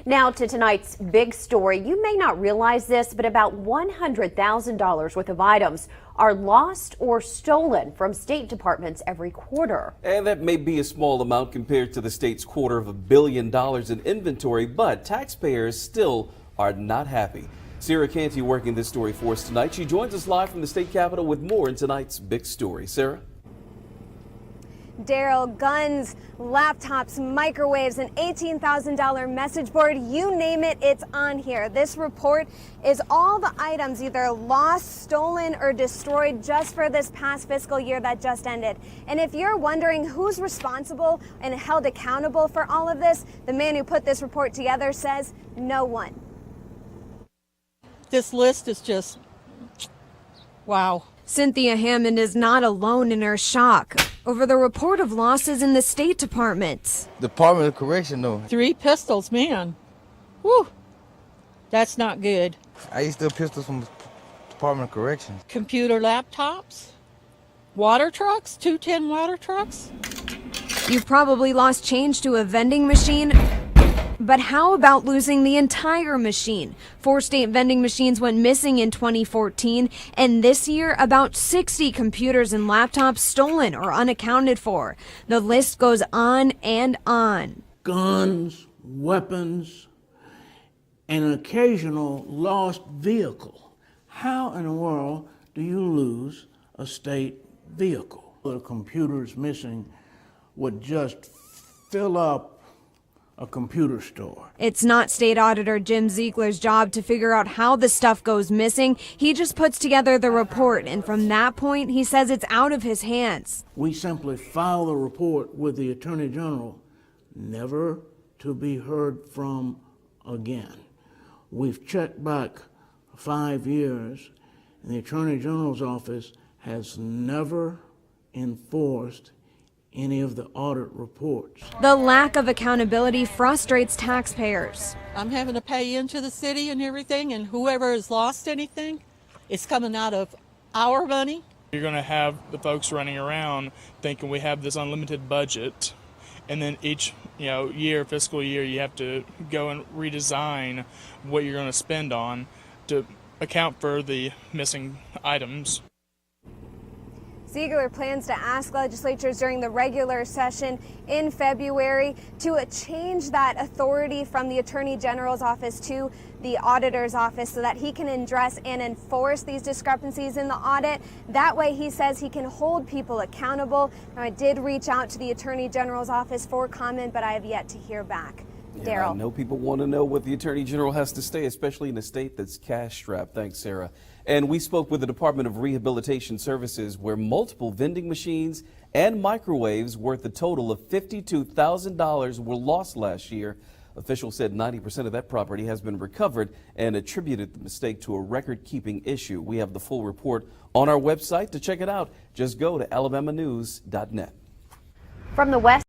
Now to tonight's big story. You may not realize this, but about $100,000 worth of items are lost or stolen from state departments every quarter. And that may be a small amount compared to the state's $250 million in inventory, but taxpayers still are not happy. Sarah Canty working this story for us tonight. She joins us live from the state capitol with more in tonight's big story. Sarah? Daryl, guns, laptops, microwaves, an $18,000 message board, you name it, it's on here. This report is all the items either lost, stolen, or destroyed just for this past fiscal year that just ended. And if you're wondering who's responsible and held accountable for all of this, the man who put this report together says no one. This list is just, wow. Cynthia Hammond is not alone in her shock over the report of losses in the State Department. Department of Correction, though. 3 pistols, man. Whew. That's not good. I used to have pistols from Department of Corrections. Computer laptops, water trucks, 210 water trucks. You've probably lost change to a vending machine. But how about losing the entire machine? 4 state vending machines went missing in 2014, and this year about 60 computers and laptops stolen or unaccounted for. The list goes on and on. Guns, weapons, and an occasional lost vehicle. How in the world do you lose a state vehicle? The computers missing would just fill up a computer store. It's not State Auditor Jim Ziegler's job to figure out how the stuff goes missing. He just puts together the report, and from that point, he says it's out of his hands. We simply file the report with the Attorney General, never to be heard from again. We've checked back 5 years, and the Attorney General's office has never enforced any of the audit reports. The lack of accountability frustrates taxpayers. I'm having to pay into the city and everything, and whoever has lost anything, it's coming out of our money. You're going to have the folks running around thinking we have this unlimited budget, and then each fiscal year, you have to go and redesign what you're going to spend on to account for the missing items. Ziegler plans to ask legislatures during the regular session in February to change that authority from the Attorney General's office to the Auditor's office so that he can address and enforce these discrepancies in the audit. That way, he says, he can hold people accountable. Now, I did reach out to the Attorney General's office for comment, but I have yet to hear back. Yeah, Daryl. I know people want to know what the Attorney General has to say, especially in a state that's cash-strapped. Thanks, Sarah. And we spoke with the Department of Rehabilitation Services, where multiple vending machines and microwaves worth a total of $52,000 were lost last year. Officials said 90% of that property has been recovered and attributed the mistake to a record-keeping issue. We have the full report on our website. To check it out, just go to alabamanews.net. From the West